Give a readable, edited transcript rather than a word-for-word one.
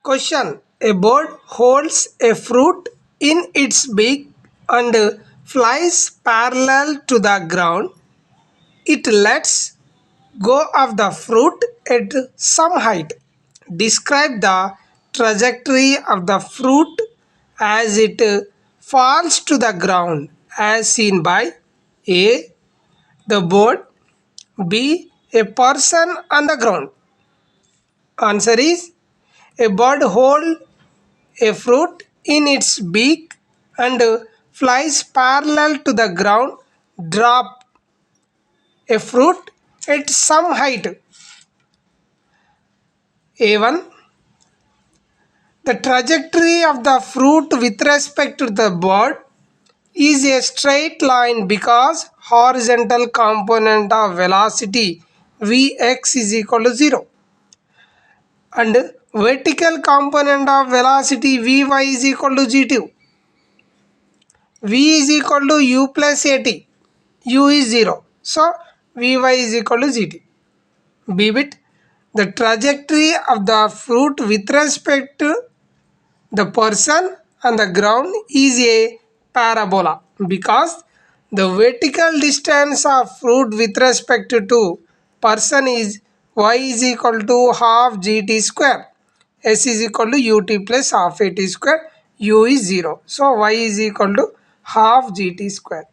Question. A bird holds a fruit in its beak and flies parallel to the ground. It lets go of the fruit at some height. Describe the trajectory of the fruit as it falls to the ground as seen by A. The bird, B. A person on the ground. Answer is a bird holds a fruit in its beak and flies parallel to the ground, drop a fruit at some height. A1. The trajectory of the fruit with respect to the bird is a straight line because horizontal component of velocity Vx is equal to 0 and vertical component of velocity Vy is equal to g2. V is equal to u plus at. U is 0. So Vy is equal to gt. B bit. The trajectory of the fruit with respect to the person on the ground is a parabola because the vertical distance of fruit with respect to person is y is equal to half gt square. S is equal to ut plus half at square. U is 0. So y is equal to half gt square.